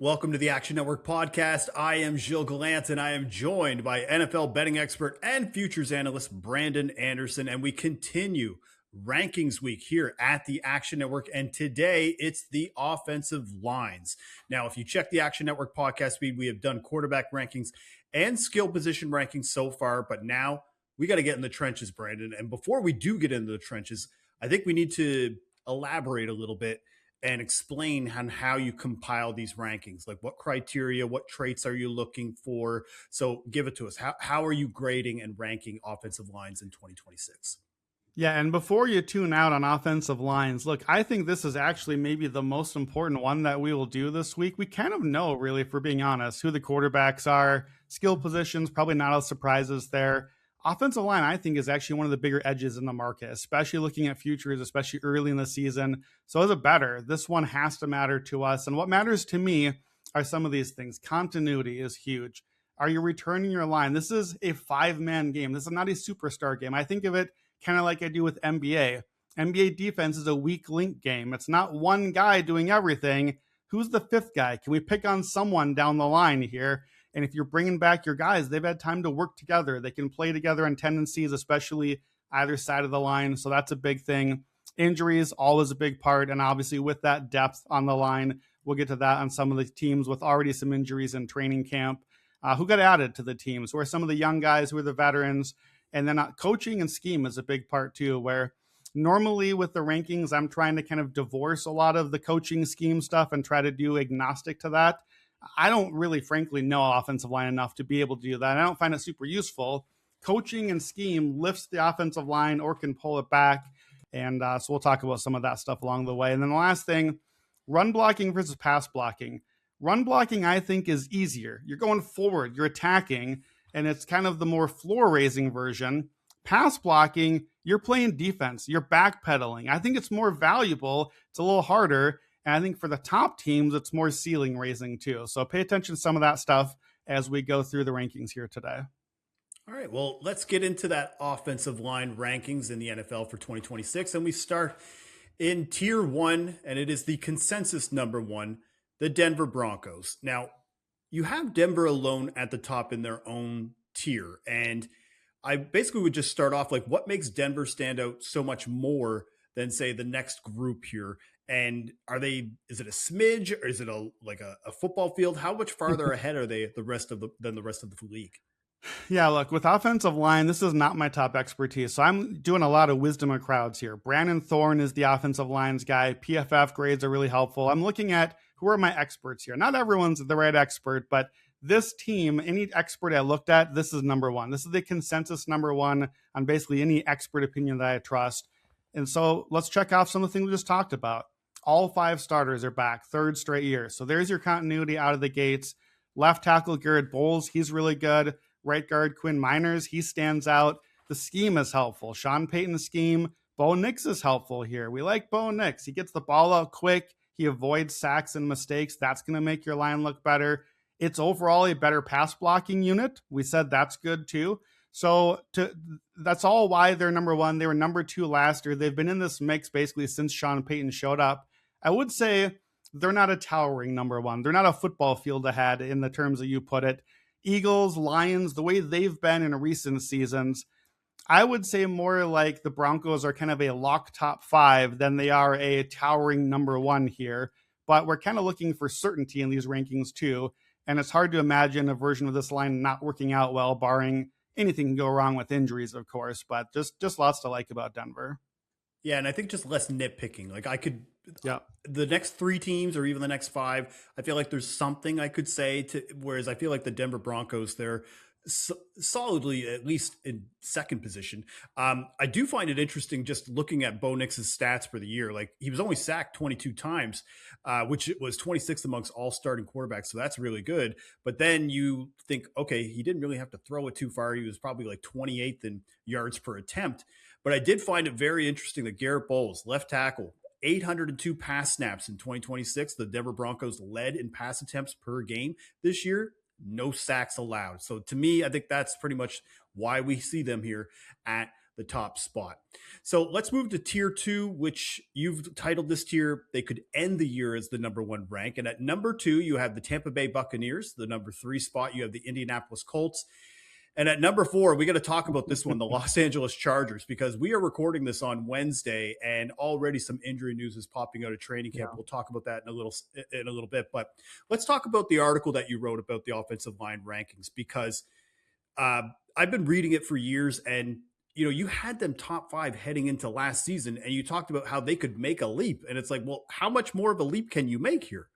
Welcome to the Action Network podcast. I am Gilles Gallant, and I am joined by NFL betting expert and futures analyst Brandon Anderson. And we continue rankings week here at the Action Network. And today it's the offensive lines. Now, if you check the Action Network podcast feed, we have done quarterback rankings and skill position rankings so far. But now we got to get in the trenches, Brandon. And before we do get into the trenches, I think we need to elaborate a little bit and explain on how you compile these rankings. Like what criteria, what traits are you looking for? So give it to us. How are you grading and ranking offensive lines in 2026? Yeah, and before you tune out on offensive lines, look, I think this is actually maybe the most important one that we will do this week. We kind of know, really, if we're being honest, who the quarterbacks are, skill positions, probably not a surprises there. Offensive line, I think, is actually one of the bigger edges in the market, especially looking at futures, especially early in the season. So as a bettor, this one has to matter to us. And what matters to me are some of these things. Continuity is huge. Are you returning your line? This is a five-man game. This is not a superstar game. I think of it kind of like I do with NBA. NBA defense is a weak link game. It's not one guy doing everything. Who's the fifth guy? Can we pick on someone down the line here? And if you're bringing back your guys, they've had time to work together. They can play together in tendencies, especially either side of the line. So that's a big thing. Injuries, always a big part. And obviously with that depth on the line, we'll get to that on some of the teams with already some injuries in training camp. Who got added to the teams? Who are some of the young guys? Who are the veterans? And then coaching and scheme is a big part too, where normally with the rankings, I'm trying to kind of divorce a lot of the coaching scheme stuff and try to do agnostic to that. I don't really, frankly, know offensive line enough to be able to do that. I don't find it super useful. Coaching and scheme lifts the offensive line or can pull it back. And so we'll talk about some of that stuff along the way. And then the last thing, run blocking versus pass blocking. Run blocking, I think, is easier. You're going forward, you're attacking, and it's kind of the more floor-raising version. Pass blocking, you're playing defense. You're backpedaling. I think it's more valuable. It's a little harder. And I think for the top teams, it's more ceiling-raising too. So pay attention to some of that stuff as we go through the rankings here today. All right, well, let's get into that offensive line rankings in the NFL for 2026. And we start in tier one, and it is the consensus number one, the Denver Broncos. Now, you have Denver alone at the top in their own tier. And I basically would just start off like what makes Denver stand out so much more than say the next group here? And is it a smidge or is it a football field? How much farther ahead are they than the rest of the league? Yeah, look, with offensive line, this is not my top expertise. So I'm doing a lot of wisdom of crowds here. Brandon Thorne is the offensive lines guy. PFF grades are really helpful. I'm looking at who are my experts here. Not everyone's the right expert, but this team, any expert I looked at, this is number one. This is the consensus number one on basically any expert opinion that I trust. And so let's check off some of the things we just talked about. All five starters are back, third straight year. So there's your continuity out of the gates. Left tackle Garrett Bowles, he's really good. Right guard Quinn Miners, he stands out. The scheme is helpful. Sean Payton's scheme. Bo Nix is helpful here. We like Bo Nix. He gets the ball out quick. He avoids sacks and mistakes. That's going to make your line look better. It's overall a better pass blocking unit. We said that's good too. So that's all why they're number one. They were number two last year. They've been in this mix basically since Sean Payton showed up. I would say they're not a towering number one. They're not a football field ahead in the terms that you put it. Eagles, Lions, the way they've been in recent seasons, I would say more like the Broncos are kind of a lock top five than they are a towering number one here. But we're kind of looking for certainty in these rankings too. And it's hard to imagine a version of this line not working out well, barring anything can go wrong with injuries, of course. But just lots to like about Denver. Yeah, and I think just less nitpicking. Yeah. The next three teams or even the next five, I feel like there's something I could say to, whereas I feel like the Denver Broncos, they're solidly at least in second position. I do find it interesting just looking at Bo Nix's stats for the year. Like he was only sacked 22 times, which was 26th amongst all starting quarterbacks. So that's really good. But then you think, okay, he didn't really have to throw it too far. He was probably like 28th in yards per attempt. But I did find it very interesting that Garrett Bowles, left tackle, 802 pass snaps in 2026. The Denver Broncos led in pass attempts per game this year. No sacks allowed. So to me, I think that's pretty much why we see them here at the top spot. So let's move to tier 2, which you've titled this tier. They could end the year as the number 1 rank. And at number 2, you have the Tampa Bay Buccaneers. The number 3 spot, you have the Indianapolis Colts. And at number 4, we got to talk about this one, the Los Angeles Chargers, because we are recording this on Wednesday, and already some injury news is popping out of training camp. Yeah. We'll talk about that in a little bit. But let's talk about the article that you wrote about the offensive line rankings, because I've been reading it for years, and you had them top 5 heading into last season, and you talked about how they could make a leap, and it's like, well, how much more of a leap can you make here?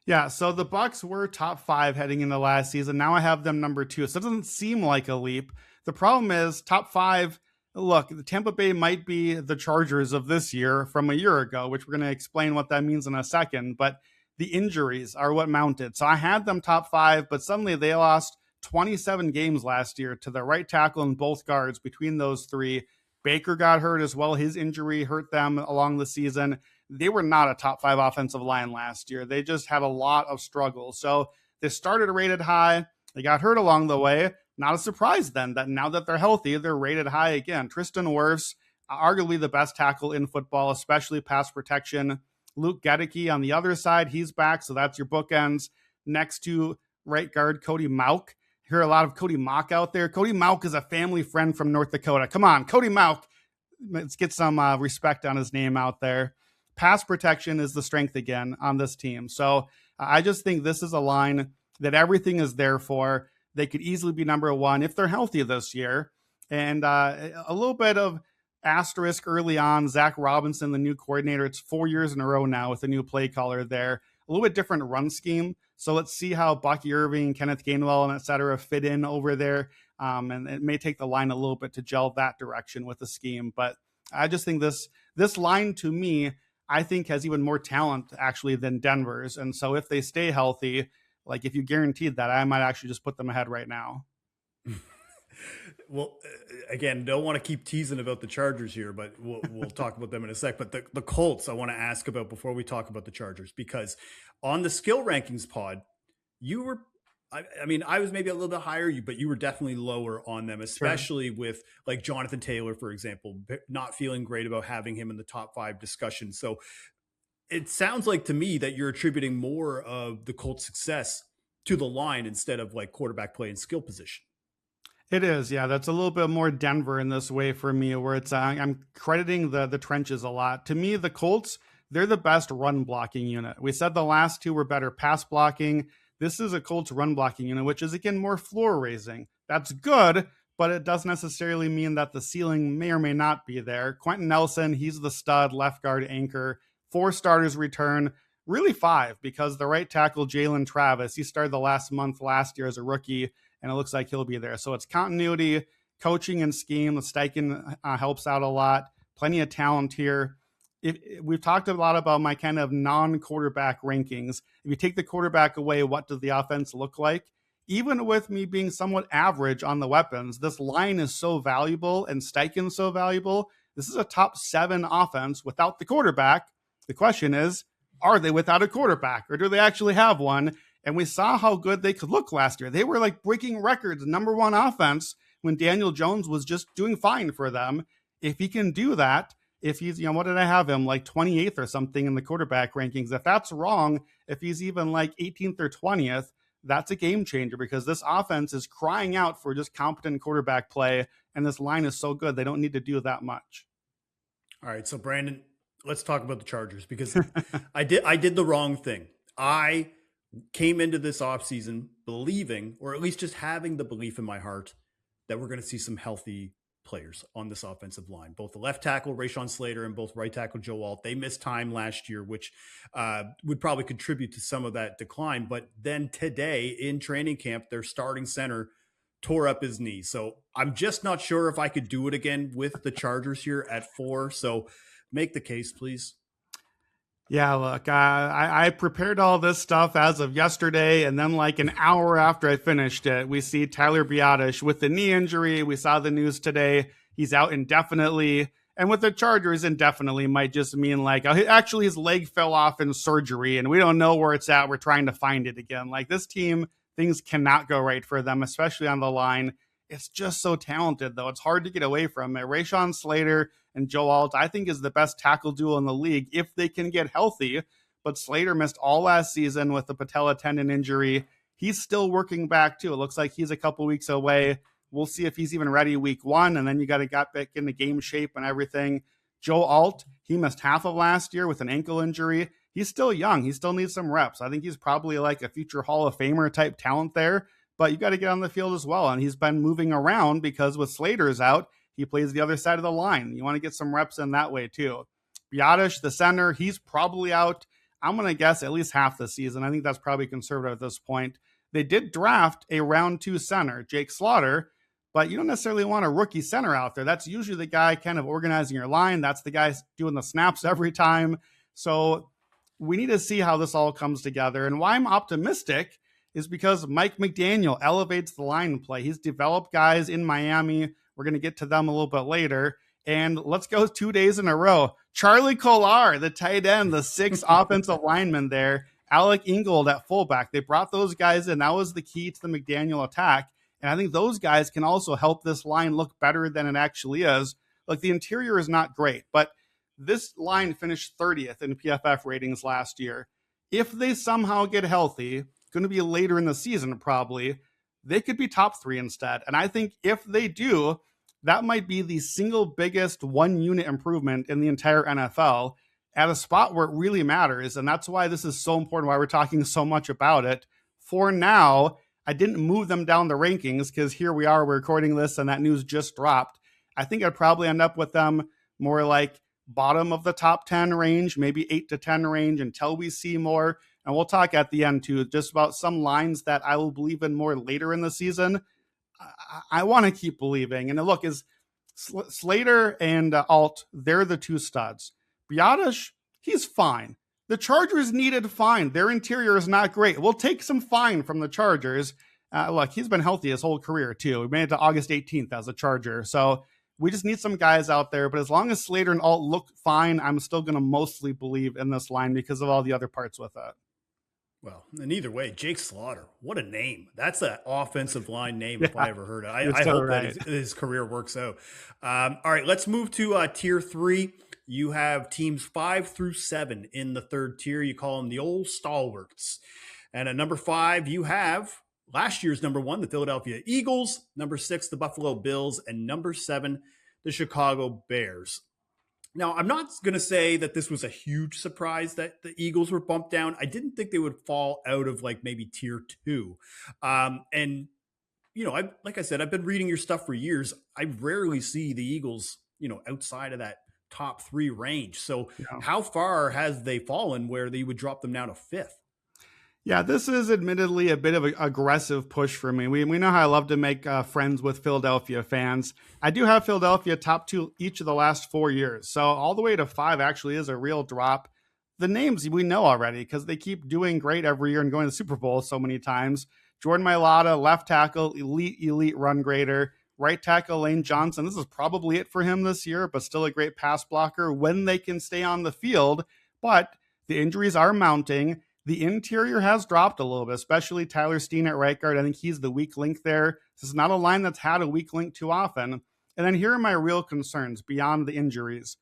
Yeah, so the Bucs were top 5 heading into last season. Now I have them number 2. So it doesn't seem like a leap. The problem is top 5, look, the Tampa Bay might be the Chargers of this year from a year ago, which we're going to explain what that means in a second. But the injuries are what mounted. So I had them top 5, but suddenly they lost 27 games last year to the right tackle and both guards between those 3. Baker got hurt as well. His injury hurt them along the season. They were not a top 5 offensive line last year. They just had a lot of struggles. So they started rated high. They got hurt along the way. Not a surprise then that now that they're healthy, they're rated high again. Tristan Wirfs, arguably the best tackle in football, especially pass protection. Luke Gedeke on the other side, he's back. So that's your bookends. Next to right guard Cody Mauch. Hear a lot of Cody Mauch out there. Cody Mauch is a family friend from North Dakota. Come on, Cody Mauch. Let's get some respect on his name out there. Pass protection is the strength again on this team. So I just think this is a line that everything is there for. They could easily be number 1 if they're healthy this year. And a little bit of asterisk early on, Zach Robinson, the new coordinator. It's 4 years in a row now with a new play caller there. A little bit different run scheme. So let's see how Bucky Irving, Kenneth Gainwell, and et cetera fit in over there. And it may take the line a little bit to gel that direction with the scheme. But I just think this line, to me, I think has even more talent actually than Denver's. And so if they stay healthy, like if you guaranteed that, I might actually just put them ahead right now. Well, again, don't want to keep teasing about the Chargers here, but we'll talk about them in a sec. But the Colts I want to ask about before we talk about the Chargers, because on the skill rankings pod, you were, I mean, I was maybe a little bit higher, but you were definitely lower on them, especially sure. with like Jonathan Taylor, for example, not feeling great about having him in the top 5 discussion. So it sounds like to me that you're attributing more of the Colts' success to the line instead of like quarterback play and skill position. It is, yeah. That's a little bit more Denver in this way for me, where it's I'm crediting the trenches a lot. To me, the Colts, they're the best run blocking unit. We said the last 2 were better pass blocking. This is a Colts run blocking unit, which is, again, more floor raising. That's good, but it doesn't necessarily mean that the ceiling may or may not be there. Quentin Nelson, he's the stud left guard anchor. 4 starters return, really 5, because the right tackle, Jalen Travis, he started the last year as a rookie, and it looks like he'll be there. So it's continuity, coaching, and scheme. The Steichen helps out a lot. Plenty of talent here. We've talked a lot about my kind of non-quarterback rankings. If you take the quarterback away, what does the offense look like? Even with me being somewhat average on the weapons, this line is so valuable and Steichen's so valuable. This is a top 7 offense without the quarterback. The question is, are they without a quarterback, or do they actually have one? And we saw how good they could look last year. They were like breaking records, number 1 offense, when Daniel Jones was just doing fine for them. If he can do that, if he's, what did I have him? Like 28th or something in the quarterback rankings. If that's wrong, if he's even like 18th or 20th, that's a game changer, because this offense is crying out for just competent quarterback play. And this line is so good, they don't need to do that much. All right. So Brandon, let's talk about the Chargers, because I did the wrong thing. I came into this offseason believing, or at least just having the belief in my heart, that we're going to see some healthy players on this offensive line. Both the left tackle, Rashawn Slater, and both right tackle, Joe Alt. They missed time last year, which would probably contribute to some of that decline. But then today in training camp, their starting center tore up his knee. So I'm just not sure if I could do it again with the Chargers here at 4. So make the case, please. Yeah, look, I prepared all this stuff as of yesterday, and then like an hour after I finished it, we see Tyler Biadasz with the knee injury. We saw the news today. He's out indefinitely. And with the Chargers, indefinitely might just mean like, actually his leg fell off in surgery, and we don't know where it's at. We're trying to find it again. Like, this team, things cannot go right for them, especially on the line. It's just so talented, though. It's hard to get away from it. Rashawn Slater and Joe Alt, I think, is the best tackle duo in the league if they can get healthy. But Slater missed all last season with the patella tendon injury. He's still working back, too. It looks like he's a couple weeks away. We'll see if he's even ready week 1, and then you got to get back into game shape and everything. Joe Alt, he missed half of last year with an ankle injury. He's still young. He still needs some reps. I think he's probably like a future Hall of Famer type talent there, but you got to get on the field as well. And he's been moving around because with Slater's out, he plays the other side of the line. You want to get some reps in that way too. Biotish, the center, he's probably out. I'm going to guess at least half the season. I think that's probably conservative at this point. They did draft a round 2 center, Jake Slaughter, but you don't necessarily want a rookie center out there. That's usually the guy kind of organizing your line. That's the guy doing the snaps every time. So we need to see how this all comes together. And why I'm optimistic is because Mike McDaniel elevates the line play. He's developed guys in Miami. We're going to get to them a little bit later. And let's go 2 days in a row. Charlie Kolar, the tight end, the 6th offensive lineman there. Alec Ingold at fullback. They brought those guys in. That was the key to the McDaniel attack. And I think those guys can also help this line look better than it actually is. Like, the interior is not great, but this line finished 30th in PFF ratings last year. If they somehow get healthy, going to be later in the season probably, they could be top 3 instead. And I think if they do, that might be the single biggest 1-unit improvement in the entire NFL at a spot where it really matters. And that's why this is so important, why we're talking so much about it. For now, I didn't move them down the rankings because here we are, we're recording this and that news just dropped. I think I'd probably end up with them more like bottom of the top 10 range, maybe 8 to 10 range until we see more. And we'll talk at the end too, just about some lines that I will believe in more later in the season. I want to keep believing. And look, is Slater and Alt, they're the 2 studs. Biotish, he's fine. The Chargers needed fine. Their interior is not great. We'll take some fine from the Chargers. Look, he's been healthy his whole career, too. We made it to August 18th as a Charger. So we just need some guys out there. But as long as Slater and Alt look fine, I'm still going to mostly believe in this line because of all the other parts with it. Well, and either way, Jake Slaughter, what a name. That's an offensive line name if I ever heard it. I hope that his career works out. All right, let's move to tier 3. You have teams 5 through 7 in the 3rd tier. You call them the Ol Stalwarts. And at number 5, you have last year's number 1, the Philadelphia Eagles, number 6, the Buffalo Bills, and number 7, the Chicago Bears. Now, I'm not going to say that this was a huge surprise that the Eagles were bumped down. I didn't think they would fall out of like maybe tier 2. And, you know, like I said, I've been reading your stuff for years. I rarely see the Eagles, you know, outside of that top 3 range. So how far has they fallen where they would drop them down to 5th? Yeah, this is admittedly a bit of an aggressive push for me. We know how I love to make friends with Philadelphia fans. I do have Philadelphia top 2 each of the last 4 years. So all the way to 5 actually is a real drop. The names we know already because they keep doing great every year and going to the Super Bowl so many times. Jordan Mailata, left tackle, elite run grader. Right tackle, Lane Johnson. This is probably it for him this year, but still a great pass blocker when they can stay on the field. But the injuries are mounting. The interior has dropped a little bit, especially Tyler Steen at right guard. I think he's the weak link there. This is not a line that's had a weak link too often. And then here are my real concerns beyond the injuries.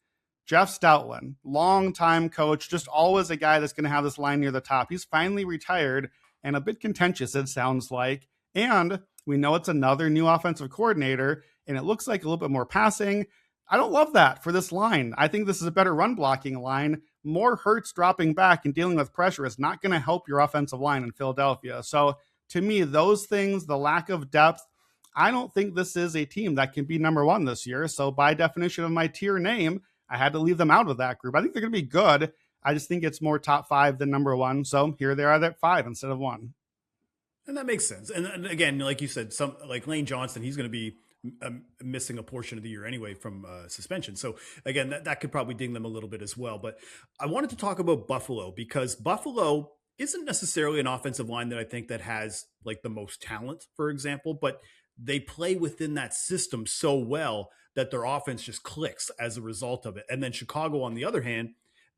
Jeff Stoutland, longtime coach, just always a guy that's going to have this line near the top. He's finally retired and a bit contentious, it sounds like. And we know it's another new offensive coordinator, and it looks like a little bit more passing. I don't love that for this line. I think this is a better run blocking line. More Hurts dropping back and dealing with pressure is not going to help your offensive line in Philadelphia. So to me, those things, the lack of depth, I don't think this is a team that can be number 1 this year. So by definition of my tier name, I had to leave them out of that group. I think they're going to be good. I just think it's more top 5 than number 1. So here they are at 5 instead of 1. And that makes sense. And again, like you said, some like Lane Johnson, he's going to be missing a portion of the year anyway from suspension. So again, that could probably ding them a little bit as well. But I wanted to talk about Buffalo because Buffalo isn't necessarily an offensive line that I think that has like the most talent, for example, but they play within that system so well that their offense just clicks as a result of it. And then Chicago, on the other hand,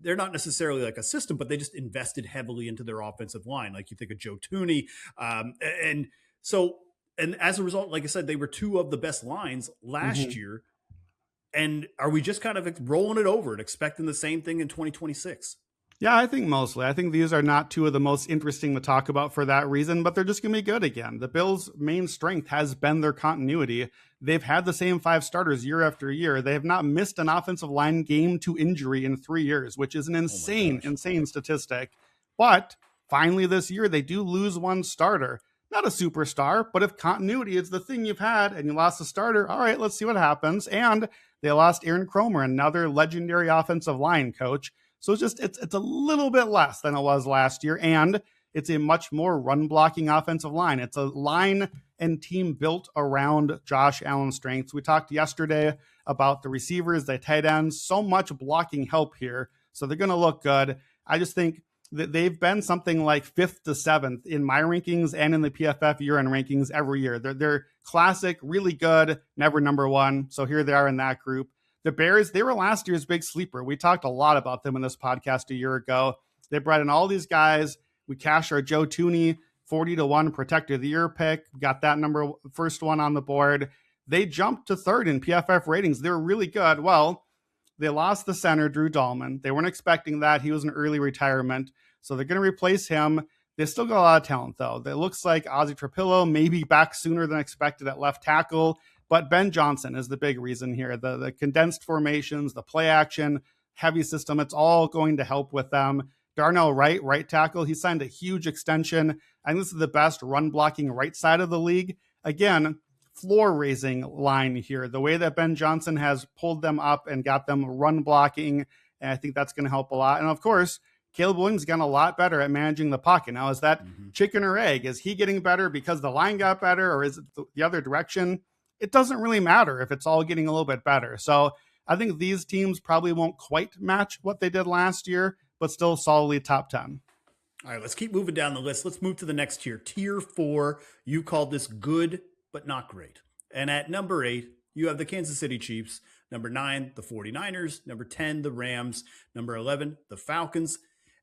they're not necessarily like a system, but they just invested heavily into their offensive line. Like you think of Joe Tooney. And so And as a result, like I said, they were two of the best lines last year. And are we just kind of rolling it over and expecting the same thing in 2026? Yeah, I think mostly. I think these are not two of the most interesting to talk about for that reason, but they're just going to be good again. The Bills' main strength has been their continuity. They've had the same 5 starters year after year. They have not missed an offensive line game to injury in 3 years, which is an insane statistic. But finally this year, they do lose one starter. Not a superstar, but if continuity is the thing you've had and you lost a starter, all right, let's see what happens. And they lost Aaron Cromer, another legendary offensive line coach. So it's a little bit less than it was last year, and it's a much more run blocking offensive line. It's a line and team built around Josh Allen's strengths. We talked yesterday about the receivers, the tight ends, so much blocking help here. So they're going to look good. I just think that they've been something like 5th to 7th in my rankings and in the PFF year-end rankings every year. They're classic, really good, never number one. So here they are in that group. The Bears, they were last year's big sleeper. We talked a lot about them in this podcast a year ago. They brought in all these guys. We cashed our Joe Thuney 40-1 Protector of the Year pick. Got that first one on the board. They jumped to 3rd in PFF ratings. They were really good. Well, they lost the center, Drew Dahlman. They weren't expecting that. He was an early retirement. So they're going to replace him. They still got a lot of talent, though. It looks like Ozzie Trapillo may be back sooner than expected at left tackle. But Ben Johnson is the big reason here. The condensed formations, the play action, heavy system, it's all going to help with them. Darnell Wright, right tackle, he signed a huge extension. I think this is the best run blocking right side of the league. Again, floor raising line here. The way that Ben Johnson has pulled them up and got them run blocking, and I think that's going to help a lot. And of course, Caleb Williams has gotten a lot better at managing the pocket. Now, is that chicken or egg? Is he getting better because the line got better, or is it the other direction? It doesn't really matter if it's all getting a little bit better. So I think these teams probably won't quite match what they did last year, but still solidly top 10. All right, let's keep moving down the list. Let's move to the next tier. Tier 4, you called this good, but not great. And at number 8, you have the Kansas City Chiefs. Number 9, the 49ers. Number 10, the Rams. Number 11, the Falcons.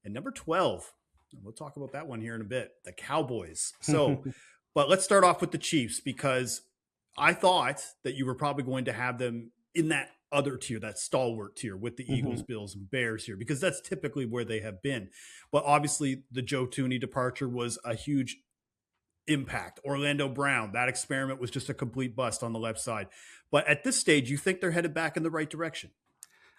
And number 12, and we'll talk about that one here in a bit, the Cowboys. So, but let's start off with the Chiefs, because I thought that you were probably going to have them in that other tier, that stalwart tier with the Eagles, Bills, and Bears here, because that's typically where they have been. But obviously the Joe Thuney departure was a huge impact. Orlando Brown, that experiment was just a complete bust on the left side. But at this stage, you think they're headed back in the right direction?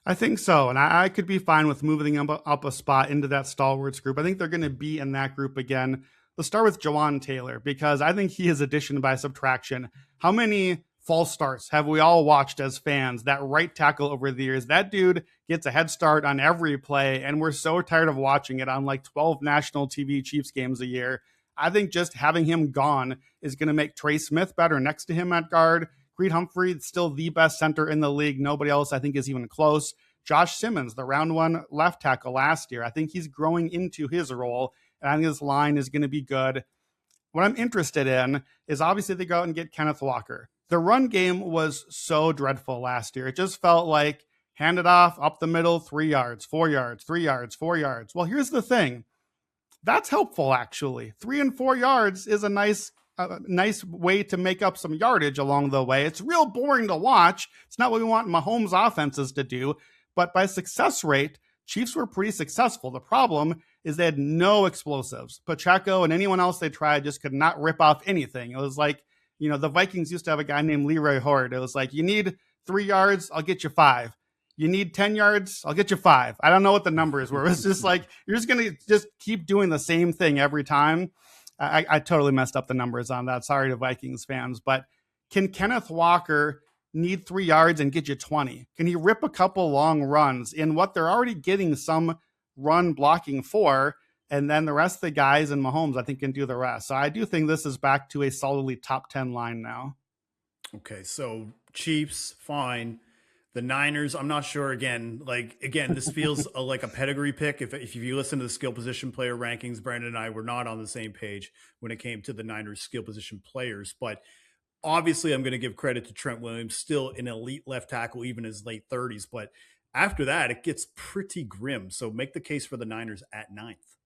I think so. And I could be fine with moving them up a spot into that stalwarts group. I think they're going to be in that group again. Let's start with Jawan Taylor, because I think he is addition by subtraction. How many false starts have we all watched as fans? That right tackle over the years, that dude gets a head start on every play, and we're so tired of watching it on like 12 national TV Chiefs games a year. I think just having him gone is going to make Trey Smith better next to him at guard. Creed Humphrey, still the best center in the league. Nobody else, I think, is even close. Josh Simmons, the round 1 left tackle last year, I think he's growing into his role, and I think this line is going to be good. What I'm interested in is obviously they go out and get Kenneth Walker. The run game was so dreadful last year. It just felt like hand it off, up the middle, 3 yards, 4 yards, 3 yards, 4 yards. Well, here's the thing. That's helpful, actually. 3 and 4 yards is a nice way to make up some yardage along the way. It's real boring to watch. It's not what we want Mahomes' offenses to do. But by success rate, Chiefs were pretty successful. The problem is they had no explosives. Pacheco and anyone else they tried just could not rip off anything. It was like, the Vikings used to have a guy named Leroy Horde. It was like, you need 3 yards, I'll get you 5. You need 10 yards, I'll get you 5. I don't know what the numbers were. It's just like, you're just going to just keep doing the same thing every time. I totally messed up the numbers on that. Sorry to Vikings fans. But can Kenneth Walker need 3 yards and get you 20? Can he rip a couple long runs in what they're already getting some run blocking for? And then the rest of the guys and Mahomes, I think, can do the rest. So I do think this is back to a solidly top 10 line now. Okay, so Chiefs, fine. The Niners, I'm not sure. Again, this feels like a pedigree pick. If you listen to the skill position player rankings, Brandon and I were not on the same page when it came to the Niners skill position players. But obviously, I'm going to give credit to Trent Williams, still an elite left tackle, even in his late 30s. But after that, it gets pretty grim. So make the case for the Niners at 9th.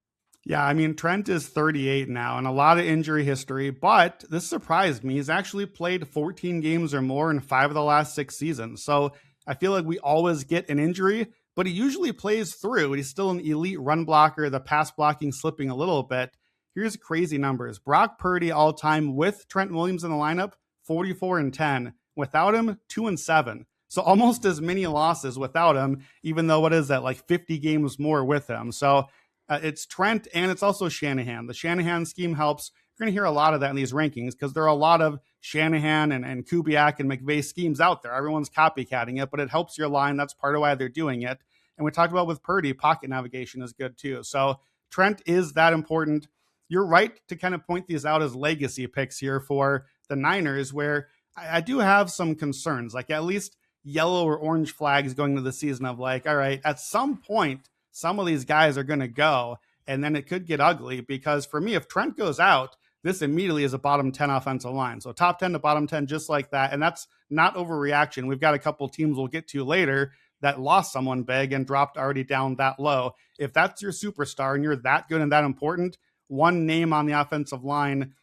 Yeah, I mean, Trent is 38 now and a lot of injury history, but this surprised me. He's actually played 14 games or more in 5 of the last 6 seasons. So I feel like we always get an injury, but he usually plays through. He's still an elite run blocker, the pass blocking slipping a little bit. Here's crazy numbers. Brock Purdy all time with Trent Williams in the lineup, 44-10. Without him, 2-7. So almost as many losses without him, even though what is that, like 50 games more with him. So it's Trent and it's also Shanahan. The Shanahan scheme helps. You're going to hear a lot of that in these rankings because there are a lot of Shanahan and Kubiak and McVay schemes out there. Everyone's copycatting it, but it helps your line. That's part of why they're doing it. And we talked about with Purdy, pocket navigation is good too. So Trent is that important. You're right to kind of point these out as legacy picks here for the Niners, where I do have some concerns, like at least yellow or orange flags going into the season of like, all right, at some point, some of these guys are going to go, and then it could get ugly because for me, if Trent goes out, this immediately is a bottom 10 offensive line. So top 10 to bottom 10, just like that. And that's not overreaction. We've got a couple teams we'll get to later that lost someone big and dropped already down that low. If that's your superstar and you're that good and that important, one name on the offensive line,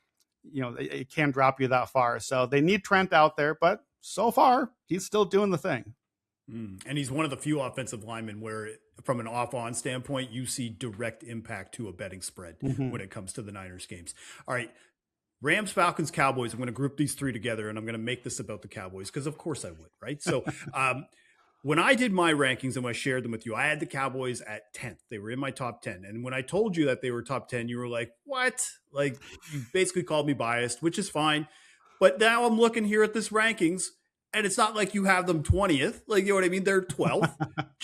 it can drop you that far. So they need Trent out there, but so far he's still doing the thing. And he's one of the few offensive linemen where, from an off-on standpoint, you see direct impact to a betting spread when it comes to the Niners games. All right, Rams, Falcons, Cowboys. I'm going to group these three together, and I'm going to make this about the Cowboys because, of course, I would, right? So when I did my rankings and when I shared them with you, I had the Cowboys at 10th. They were in my top 10. And when I told you that they were top 10, you were like, what? Like, you basically called me biased, which is fine. But now I'm looking here at this rankings, and it's not like you have them 20th. Like, you know what I mean? They're 12th,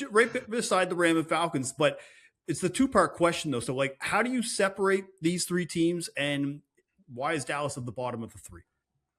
right beside the Ram and Falcons. But it's the two-part question, though. So, like, how do you separate these three teams, and why is Dallas at the bottom of the three?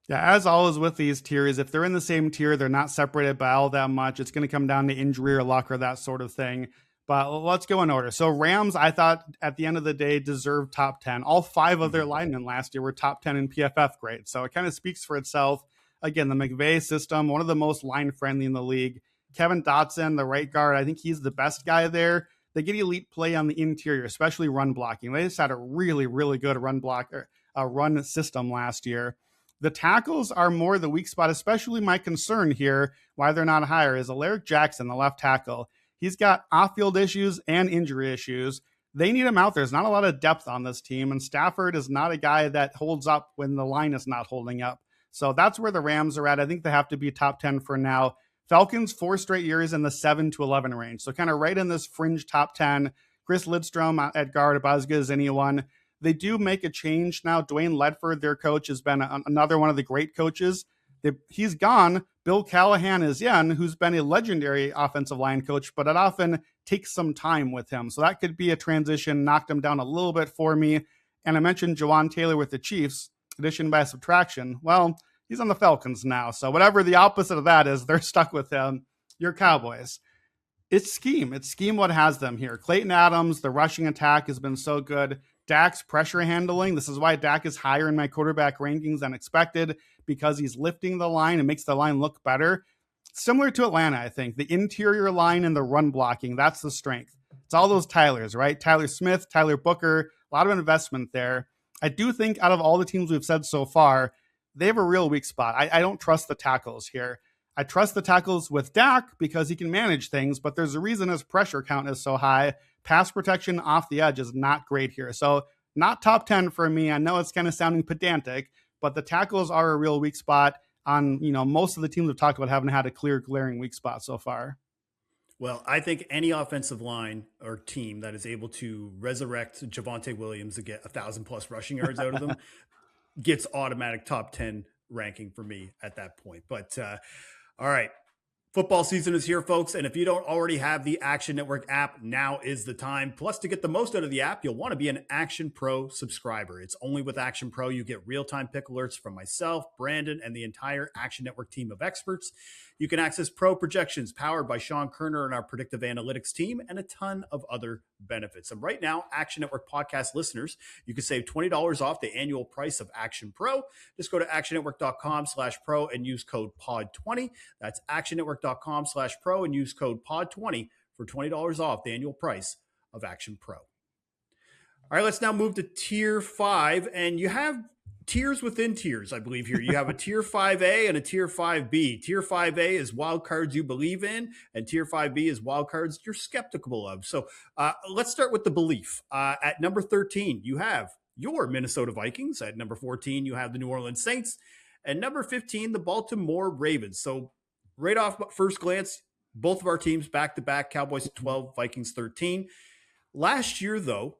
Yeah, as always with these tiers, if they're in the same tier, they're not separated by all that much. It's going to come down to injury or luck or that sort of thing. But let's go in order. So Rams, I thought at the end of the day, deserved top 10. All 5 of their linemen last year were top 10 in PFF grade. So it kind of speaks for itself. Again, the McVay system, one of the most line-friendly in the league. Kevin Dotson, the right guard, I think he's the best guy there. They get elite play on the interior, especially run blocking. They just had a really, really good run system last year. The tackles are more the weak spot, especially my concern here, why they're not higher, is Alaric Jackson, the left tackle. He's got off-field issues and injury issues. They need him out there. There's not a lot of depth on this team, and Stafford is not a guy that holds up when the line is not holding up. So that's where the Rams are at. I think they have to be top 10 for now. Falcons, 4 straight years in the 7 to 11 range. So kind of right in this fringe top 10. Chris Lidstrom at guard, about as good as anyone. They do make a change now. Dwayne Ledford, their coach, has been another one of the great coaches. He's gone. Bill Callahan is in, who's been a legendary offensive line coach, but it often takes some time with him. So that could be a transition, knocked him down a little bit for me. And I mentioned Jawan Taylor with the Chiefs, addition by subtraction. Well, he's on the Falcons now. So whatever the opposite of that is, they're stuck with him. Your Cowboys. It's scheme. It's scheme what has them here. Clayton Adams, the rushing attack has been so good. Dak's pressure handling. This is why Dak is higher in my quarterback rankings than expected, because he's lifting the line and makes the line look better. Similar to Atlanta, I think. The interior line and the run blocking, that's the strength. It's all those Tylers, right? Tyler Smith, Tyler Booker, a lot of investment there. I do think out of all the teams we've said so far, they have a real weak spot. I don't trust the tackles here. I trust the tackles with Dak because he can manage things, but there's a reason his pressure count is so high. Pass protection off the edge is not great here. So not top 10 for me. I know it's kind of sounding pedantic, but the tackles are a real weak spot on, most of the teams we've talked about haven't had a clear glaring weak spot so far. Well, I think any offensive line or team that is able to resurrect Javonte Williams to get 1,000+ rushing yards out of them gets automatic top 10 ranking for me at that point. But all right. Football season is here, folks, and if you don't already have the Action Network app, now is the time. Plus, to get the most out of the app, you'll want to be an Action Pro subscriber. It's only with Action Pro you get real-time pick alerts from myself, Brandon, and the entire Action Network team of experts. You can access pro projections powered by Sean Kerner and our predictive analytics team, and a ton of other benefits. And right now, Action Network podcast listeners, you can save $20 off the annual price of Action Pro. Just go to actionnetwork.com/pro and use code POD20. That's actionnetwork.com/pro and use code POD20 for $20 off the annual price of Action Pro. All right, let's now move to tier 5. And you have tiers within tiers, I believe, here. You have a tier 5A and a tier 5B. Tier 5A is wild cards you believe in, and tier 5B is wild cards you're skeptical of. So let's start with the belief. At number 13, you have your Minnesota Vikings. At number 14, you have the New Orleans Saints. And number 15, the Baltimore Ravens. So, right off first glance, both of our teams back to back, Cowboys 12, Vikings 13. Last year, though,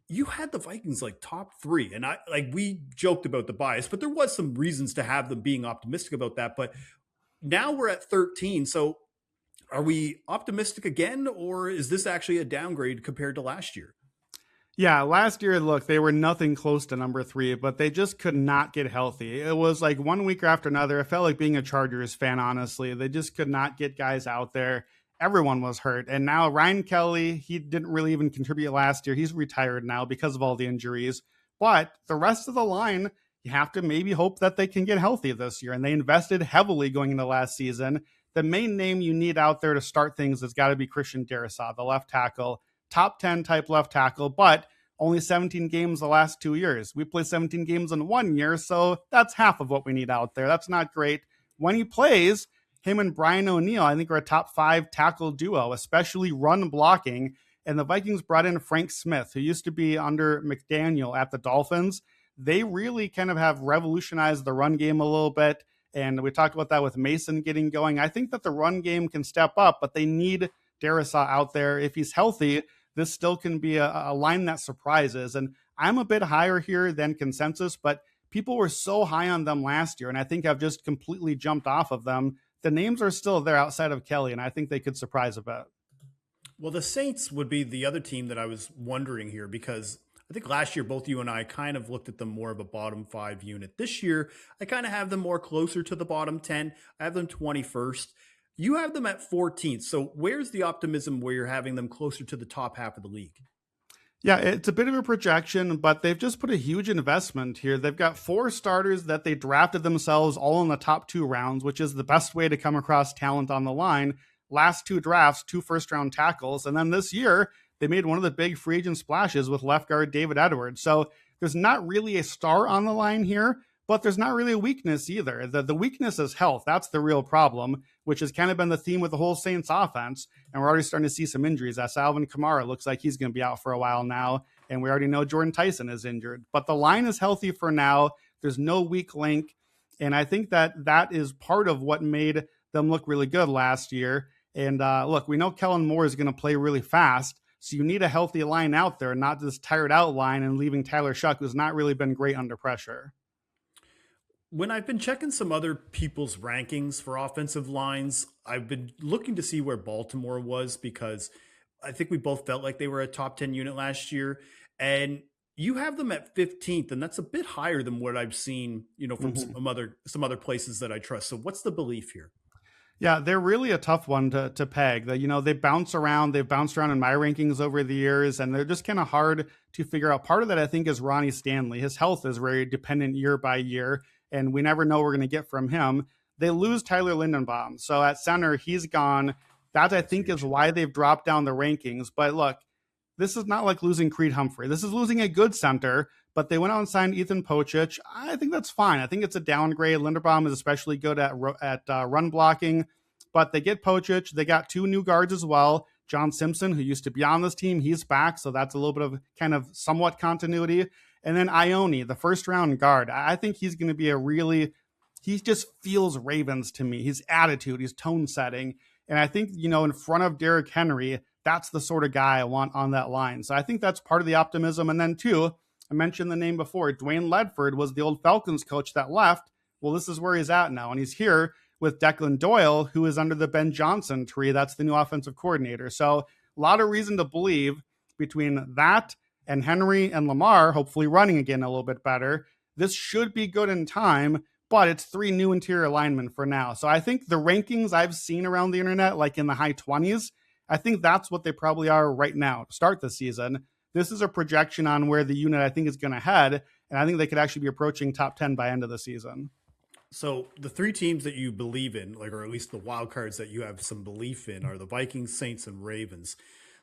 you had the Vikings like top 3. And I like we joked about the bias, but there was some reasons to have them being optimistic about that. But now we're at 13. So are we optimistic again, or is this actually a downgrade compared to last year? Yeah, last year, look, they were nothing close to number 3, but they just could not get healthy. It was like one week after another. It felt like being a Chargers fan, honestly. They just could not get guys out there. Everyone was hurt. And now Ryan Kelly, he didn't really even contribute last year. He's retired now because of all the injuries. But the rest of the line, you have to maybe hope that they can get healthy this year. And they invested heavily going into last season. The main name you need out there to start things has got to be Christian Darrisaw, the left tackle. Top 10 type left tackle, but only 17 games the last 2 years. We play 17 games in 1 year, so that's half of what we need out there. That's not great. When he plays, him and Brian O'Neill, I think, are a top 5 tackle duo, especially run blocking. And the Vikings brought in Frank Smith, who used to be under McDaniel at the Dolphins. They really kind of have revolutionized the run game a little bit. And we talked about that with Mason getting going. I think that the run game can step up, but they need Darrisaw out there. If he's healthy, this still can be a line that surprises. And I'm a bit higher here than consensus, but people were so high on them last year, and I think I've just completely jumped off of them. The names are still there outside of Kelly, and I think they could surprise a bit. Well, the Saints would be the other team that I was wondering here because I think last year both you and I kind of looked at them more of a bottom 5 unit. This year, I kind of have them more closer to the bottom 10. I have them 21st. You have them at 14th. So where's the optimism where you're having them closer to the top half of the league? Yeah, it's a bit of a projection, but they've just put a huge investment here. They've got 4 starters that they drafted themselves all in the top 2 rounds, which is the best way to come across talent on the line. Last 2 drafts, 2 first-round tackles, and then this year, they made one of the big free agent splashes with left guard David Edwards. So there's not really a star on the line here, but there's not really a weakness either. The weakness is health. That's the real problem, which has kind of been the theme with the whole Saints offense. And we're already starting to see some injuries. As Alvin Kamara looks like he's going to be out for a while now. And we already know Jordan Tyson is injured. But the line is healthy for now. There's no weak link. And I think that that is part of what made them look really good last year. And look, we know Kellen Moore is going to play really fast. So you need a healthy line out there, not this tired out line and leaving Tyler Shuck, who's not really been great under pressure. When I've been checking some other people's rankings for offensive lines, I've been looking to see where Baltimore was because I think we both felt like they were a top 10 unit last year. And you have them at 15th, and that's a bit higher than what I've seen, from some other places that I trust. So what's the belief here? Yeah, they're really a tough one to peg. They bounce around. They've bounced around in my rankings over the years, and they're just kind of hard to figure out. Part of that, I think, is Ronnie Stanley. His health is very dependent year by year, and we never know what we're going to get from him. They lose Tyler Lindenbaum. So at center, he's gone. That, I think, is why they've dropped down the rankings. But look, this is not like losing Creed Humphrey. This is losing a good center, but they went out and signed Ethan Pocic. I think that's fine. I think it's a downgrade. Linderbaum is especially good at run blocking, but they get Pocic. They got 2 new guards as well. John Simpson, who used to be on this team, he's back, so that's a little bit of kind of somewhat continuity. And then Ione, the first-round guard. I think he's going to be he just feels Ravens to me. His attitude, his tone setting. And I think, in front of Derrick Henry, that's the sort of guy I want on that line. So I think that's part of the optimism. And then 2, I mentioned the name before. Dwayne Ledford was the old Falcons coach that left. Well, this is where he's at now. And he's here with Declan Doyle, who is under the Ben Johnson tree. That's the new offensive coordinator. So a lot of reason to believe between that and Henry and Lamar, hopefully running again a little bit better, this should be good in time, but it's 3 new interior linemen for now. So I think the rankings I've seen around the internet, like in the high 20s, I think that's what they probably are right now to start the season. This is a projection on where the unit I think is going to head, and I think they could actually be approaching top 10 by end of the season. So the 3 teams that you believe in, or at least the wild cards that you have some belief in, are the Vikings, Saints, and Ravens.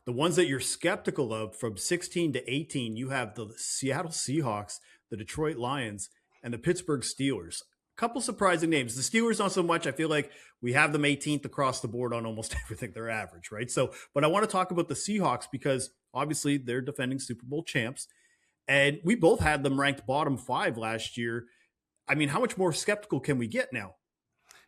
The ones that you're skeptical of from 16 to 18, you have the Seattle Seahawks, the Detroit Lions, and the Pittsburgh Steelers. A couple surprising names. The Steelers, not so much. I feel like we have them 18th across the board on almost everything. They're average, right? So, but I want to talk about the Seahawks because obviously they're defending Super Bowl champs. And we both had them ranked bottom 5 last year. I mean, how much more skeptical can we get now?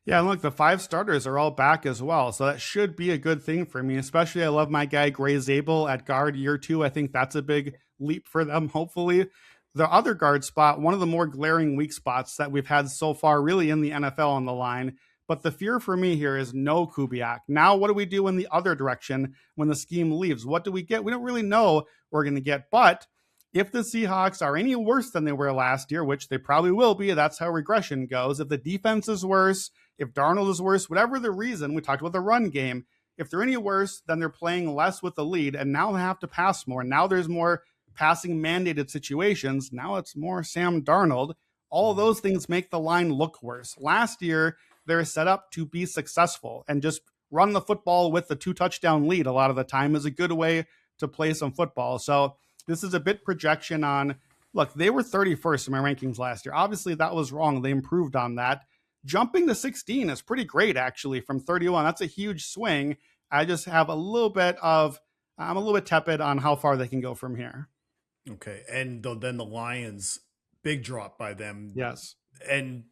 Yeah, and look, the 5 starters are all back as well, so that should be a good thing for me. Especially, I love my guy Gray Zabel at guard year 2. I think that's a big leap for them, hopefully. The other guard spot, one of the more glaring weak spots that we've had so far really in the NFL on the line. But the fear for me here is no Kubiak. Now, what do we do in the other direction when the scheme leaves? What do we get? We don't really know what we're going to get. But if the Seahawks are any worse than they were last year, which they probably will be, that's how regression goes. If the defense is worse, if Darnold is worse, whatever the reason, we talked about the run game. If they're any worse, then they're playing less with the lead, and now they have to pass more. Now there's more passing mandated situations. Now it's more Sam Darnold. All of those things make the line look worse. Last year, they're set up to be successful, and just run the football with the 2 touchdown lead a lot of the time is a good way to play some football. So this is a bit projection on, look, they were 31st in my rankings last year. Obviously, that was wrong. They improved on that. Jumping to 16 is pretty great, actually, from 31. That's a huge swing. I just have I'm a little bit tepid on how far they can go from here. Okay. And then the Lions, big drop by them. Yes. And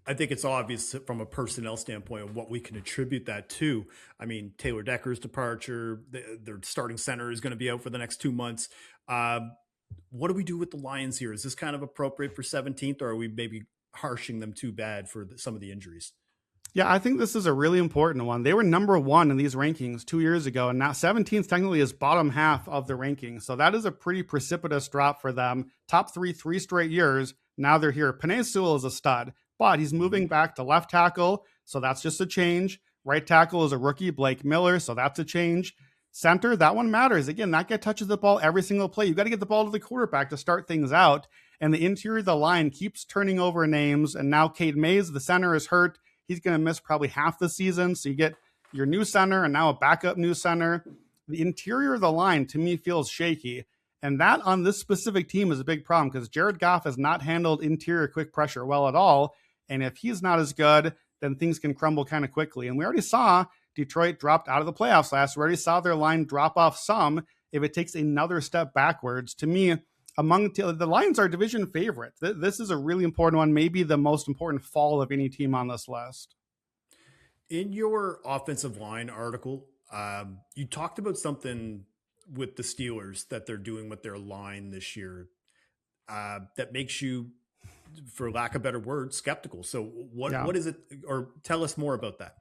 I think it's obvious from a personnel standpoint of what we can attribute that to. I mean, Taylor Decker's departure, their starting center is going to be out for the next 2 months. What do we do with the Lions here? Is this kind of appropriate for 17th, or are we maybe harshing them too bad for some of the injuries? Yeah, I think this is a really important one. They were number 1 in these rankings 2 years ago, and now 17th technically is bottom half of the rankings. So that is a pretty precipitous drop for them. Top 3 straight years. Now they're here. Penei Sewell is a stud, but he's moving back to left tackle, so that's just a change. Right tackle is a rookie, Blake Miller, so that's a change. Center, that one matters. Again, that guy touches the ball every single play. You got to get the ball to the quarterback to start things out. And the interior of the line keeps turning over names. And now Cade Mays, the center, is hurt. He's going to miss probably half the season. So you get your new center and now a backup new center. The interior of the line, to me, feels shaky. And that on this specific team is a big problem because Jared Goff has not handled interior quick pressure well at all. And if he's not as good, then things can crumble kind of quickly. And we already saw Detroit dropped out of the playoffs last. We already saw their line drop off some if it takes another step backwards. To me, the Lions are division favorite. This is a really important one, maybe the most important fall of any team on this list. In your offensive line article, you talked about something with the Steelers that they're doing with their line this year that makes you, for lack of a better word, skeptical. So what is it, or tell us more about that?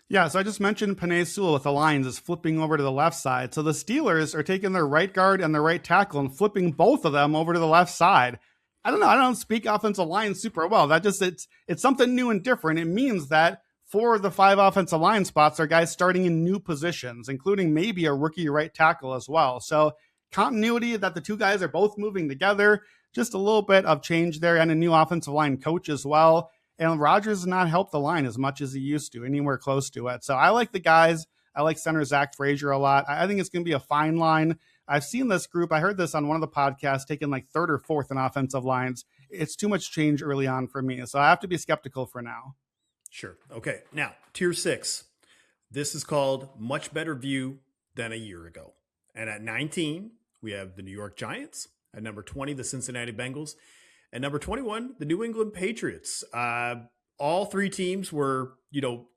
Yeah, so I just mentioned Penei Sewell with the Lions is flipping over to the left side. So the Steelers are taking their right guard and their right tackle and flipping both of them over to the left side. I don't know. I don't speak offensive line super well. It's something new and different. It means that 4 of the 5 offensive line spots are guys starting in new positions, including maybe a rookie right tackle as well. So continuity that the 2 guys are both moving together, just a little bit of change there, and a new offensive line coach as well. And Rodgers has not helped the line as much as he used to, anywhere close to it. So I like the guys. I like center Zach Frazier a lot. I think it's going to be a fine line. I've seen this group. I heard this on one of the podcasts, taking like 3rd or 4th in offensive lines. It's too much change early on for me. So I have to be skeptical for now. Sure. Okay. Now, tier 6. This is called Much Better View Than a Year Ago. And at 19, we have the New York Giants. At number 20, the Cincinnati Bengals. And number 21, the New England Patriots. All 3 teams were,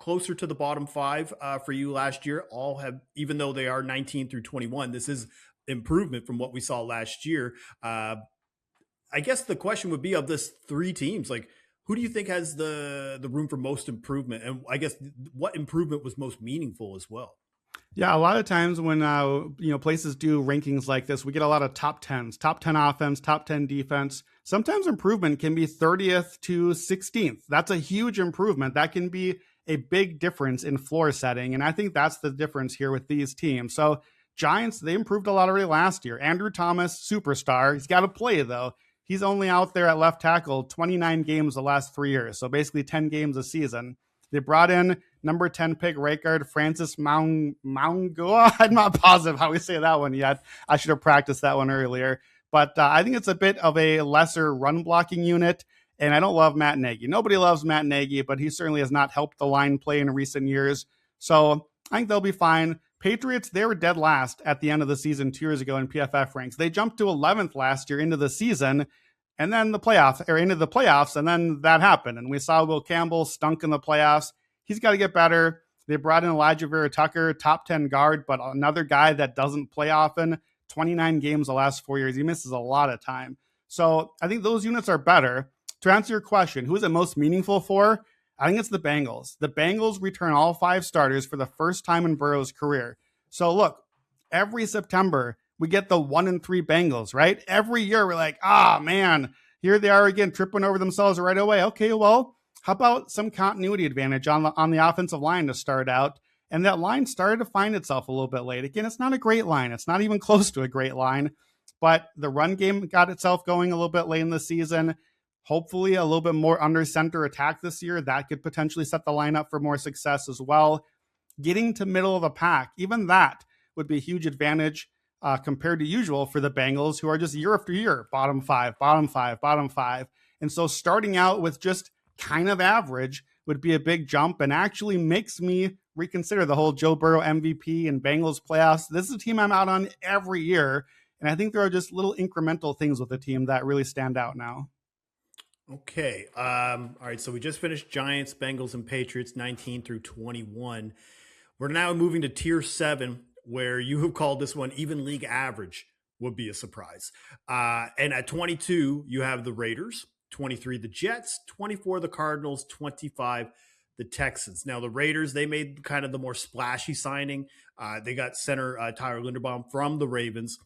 closer to the bottom 5 for you last year. All have, even though they are 19 through 21, this is improvement from what we saw last year. I guess the question would be, of this 3 teams, like, who do you think has the room for most improvement? And I guess what improvement was most meaningful as well? Yeah, a lot of times when places do rankings like this, we get a lot of top 10s, top 10 offense, top 10 defense. Sometimes improvement can be 30th to 16th. That's a huge improvement. That can be a big difference in floor setting. And I think that's the difference here with these teams. So Giants, they improved a lot already last year. Andrew Thomas, superstar. He's got to play, though. He's only out there at left tackle 29 games the last 3 years. So basically 10 games a season. They brought in number 10 pick right guard Francis Mauigoa. I'm not positive how we say that one yet. I should have practiced that one earlier. But I think it's a bit of a lesser run blocking unit. And I don't love Matt Nagy. Nobody loves Matt Nagy, but he certainly has not helped the line play in recent years. So I think they'll be fine. Patriots, they were dead last at the end of the season 2 years ago in PFF ranks. They jumped to 11th last year into the season and then into the playoffs. And then that happened. And we saw Will Campbell stunk in the playoffs. He's got to get better. They brought in Elijah Vera Tucker, top 10 guard, but another guy that doesn't play often. 29 games the last 4 years. He misses a lot of time. So I think those units are better. To answer your question, who is it most meaningful for? I think it's the Bengals. The Bengals return all 5 starters for the first time in Burrow's career. So look, every September, we get the 1-3 Bengals, right? Every year, we're like, man, here they are again, tripping over themselves right away. Okay, well, how about some continuity advantage on the offensive line to start out? And that line started to find itself a little bit late. Again, it's not a great line. It's not even close to a great line. But the run game got itself going a little bit late in the season. Hopefully a little bit more under center attack this year. That could potentially set the lineup for more success as well. Getting to middle of the pack, even that would be a huge advantage compared to usual for the Bengals, who are just year after year, bottom five. And so starting out with just kind of average would be a big jump and actually makes me reconsider the whole Joe Burrow MVP and Bengals playoffs. This is a team I'm out on every year. And I think there are just little incremental things with the team that really stand out now. Okay. All right. So we just finished Giants, Bengals, and Patriots 19 through 21. We're now moving to tier 7, where you have called this one even league average would be a surprise. And at 22, you have the Raiders, 23, the Jets, 24, the Cardinals, 25, the Texans. Now, the Raiders, they made kind of the more splashy signing. They got center Tyler Linderbaum from the Ravens.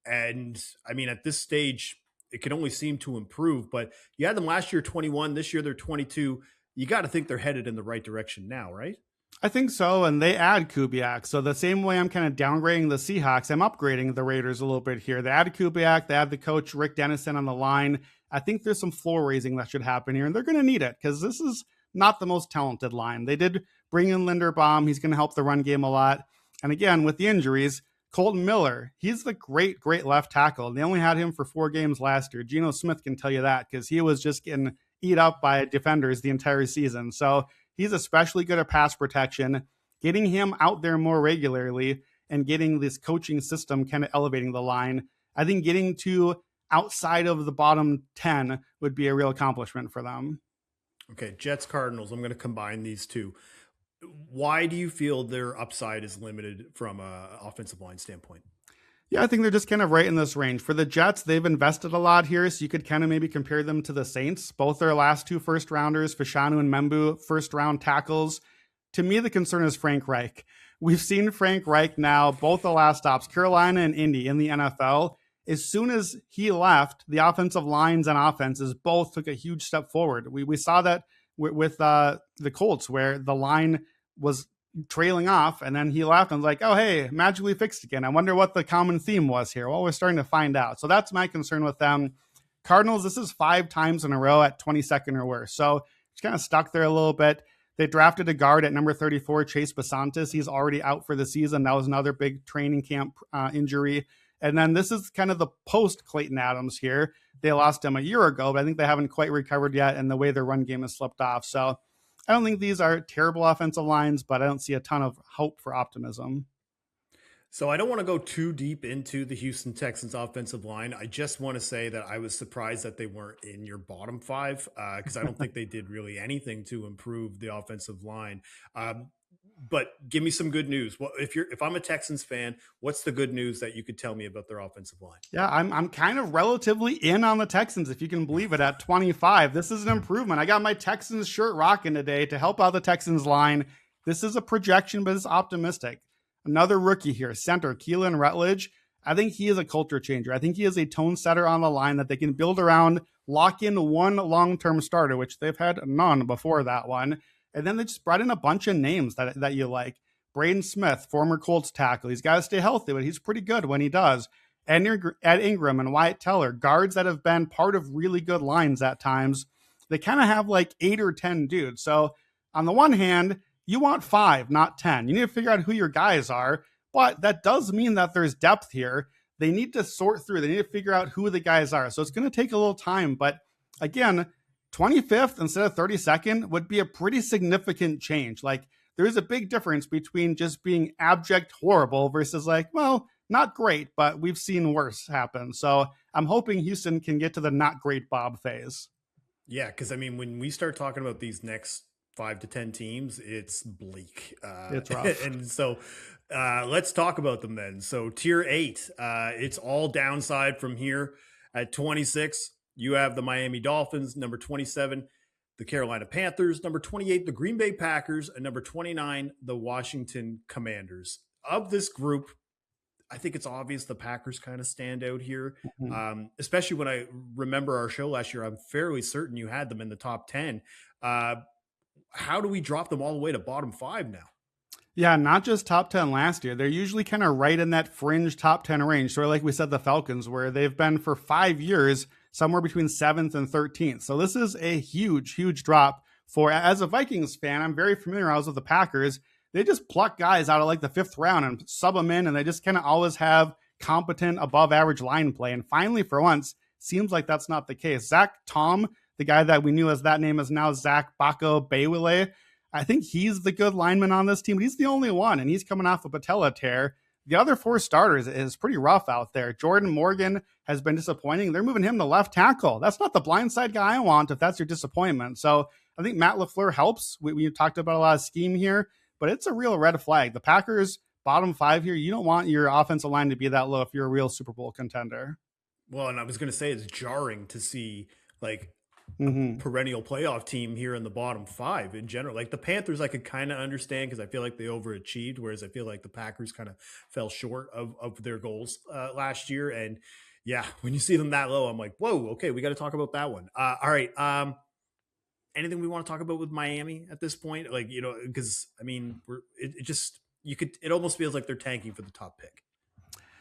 And I mean, at this stage, it can only seem to improve, but you had them last year 21, this year they're 22. You got to think they're headed in the right direction now, right? I think so, and they add Kubiak. So the same way I'm kind of downgrading the Seahawks, I'm upgrading the Raiders a little bit here. They add Kubiak, they add the coach Rick Dennison on the line. I think there's some floor raising that should happen here, and they're going to need it because this is not the most talented line. They did bring in Linderbaum. He's going to help the run game a lot. And again, with the injuries, Colton Miller, he's the great left tackle. They only had him for 4 games last year. Geno Smith can tell you that because he was just getting eat up by defenders the entire season. So he's especially good at pass protection. Getting him out there more regularly and getting this coaching system kind of elevating the line, I think getting to outside of the bottom 10 would be a real accomplishment for them. Okay, Jets, Cardinals, I'm going to combine these two. Why do you feel their upside is limited from an offensive line standpoint? Yeah, I think they're just kind of right in this range. For the Jets, they've invested a lot here, so you could kind of maybe compare them to the Saints. Both their last 2 first-rounders, Fashanu and Membu, first-round tackles. To me, the concern is Frank Reich. We've seen Frank Reich now, both the last stops, Carolina and Indy in the NFL. As soon as he left, the offensive lines and offenses both took a huge step forward. We saw that with the Colts, where the line was trailing off and then he left and was like, oh, hey, magically fixed again. I wonder what the common theme was here. Well, we're starting to find out. So that's my concern with them. Cardinals, this is 5 times in a row at 22nd or worse. So it's kind of stuck there a little bit. They drafted a guard at number 34, Chase Basantis. He's already out for the season. That was another big training camp injury. And then this is kind of the post Clayton Adams here. They lost him a year ago, but I think they haven't quite recovered yet. And the way their run game has slipped off. So I don't think these are terrible offensive lines, but I don't see a ton of hope for optimism. So I don't want to go too deep into the Houston Texans offensive line. I just want to say that I was surprised that they weren't in your bottom 5 because I don't think they did really anything to improve the offensive line. But give me some good news. Well, if I'm a Texans fan, what's the good news that you could tell me about their offensive line? Yeah, I'm kind of relatively in on the Texans, if you can believe it, at 25. This is an improvement. I got my Texans shirt rocking today to help out the Texans line. This is a projection, but it's optimistic. Another rookie here, center Keelan Rutledge. I think he is a culture changer. I think he is a tone setter on the line that they can build around, lock in one long-term starter, which they've had none before that one. And then they just brought in a bunch of names that you like. Braden Smith, former Colts tackle. He's got to stay healthy, but he's pretty good when he does. Ed Ingram and Wyatt Teller, guards that have been part of really good lines at times. They kind of have like 8 or 10 dudes. So on the one hand, you want 5, not 10. You need to figure out who your guys are, but that does mean that there's depth here. They need to sort through. They need to figure out who the guys are. So it's going to take a little time. But again, 25th instead of 32nd would be a pretty significant change. Like, there's a big difference between just being abject horrible versus like, well, not great, but we've seen worse happen. So I'm hoping Houston can get to the not great Bob phase. Yeah, because I mean, when we start talking about these next 5 to 10 teams, it's bleak. It's rough. And so let's talk about them then. So tier 8, it's all downside from here. At 26, you have the Miami Dolphins. Number 27, the Carolina Panthers. Number 28, the Green Bay Packers. And number 29, the Washington Commanders. Of this group, I think it's obvious the Packers kind of stand out here, especially when I remember our show last year. I'm fairly certain you had them in the top 10. How do we drop them all the way to bottom 5 now? Yeah, not just top 10 last year. They're usually kind of right in that fringe top 10 range. Sort of like we said, the Falcons, where they've been for 5 years, somewhere between 7th and 13th. So this is a huge, huge drop for, as a Vikings fan, I'm very familiarized with the Packers. They just pluck guys out of like the 5th round and sub them in, and they just kind of always have competent above average line play. And finally, for once, seems like that's not the case. Zach Tom, the guy that we knew as that name is now Zach Bako Baywile. I think he's the good lineman on this team. He's the only one, and he's coming off a patella tear. The other 4 starters is pretty rough out there. Jordan Morgan has been disappointing. They're moving him to left tackle. That's not the blindside guy I want if that's your disappointment. So I think Matt LaFleur helps. We talked about a lot of scheme here, but it's a real red flag. The Packers, bottom 5 here, you don't want your offensive line to be that low if you're a real Super Bowl contender. Well, and I was going to say it's jarring to see like perennial playoff team here in the bottom 5 in general. Like the Panthers, I could kind of understand because I feel like they overachieved, whereas I feel like the Packers kind of fell short of their goals last year. And yeah, when you see them that low, I'm like, whoa, okay, we got to talk about that one. All right. Anything we want to talk about with Miami at this point? Like, you know, because I mean, it almost feels like they're tanking for the top pick.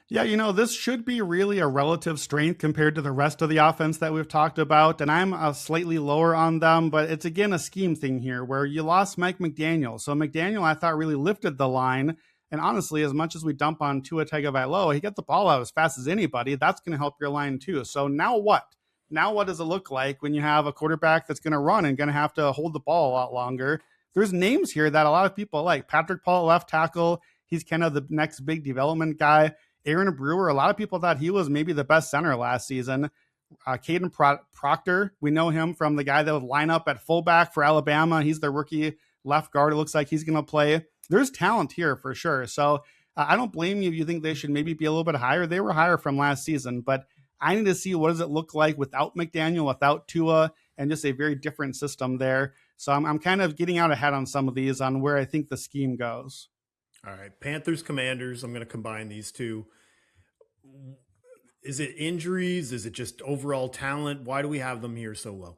Yeah, you know, this should be really a relative strength compared to the rest of the offense that we've talked about. And I'm slightly lower on them, but it's again a scheme thing here where you lost Mike McDaniel. So McDaniel, I thought, really lifted the line. And honestly, as much as we dump on Tua Tagovailoa, he got the ball out as fast as anybody. That's going to help your line too. So now what? Now what does it look like when you have a quarterback that's going to run and going to have to hold the ball a lot longer? There's names here that a lot of people like. Patrick Paul, left tackle. He's kind of the next big development guy. Aaron Brewer, a lot of people thought he was maybe the best center last season. Caden Proctor, we know him from the guy that would line up at fullback for Alabama. He's the rookie left guard. It looks like he's going to play. There's talent here for sure. So I don't blame you if you think they should maybe be a little bit higher. They were higher from last season, but I need to see what does it look like without McDaniel, without Tua, and just a very different system there. So I'm kind of getting out ahead on some of these on where I think the scheme goes. All right, Panthers, Commanders. I'm going to combine these two. Is it injuries? Is it just overall talent? Why do we have them here so low?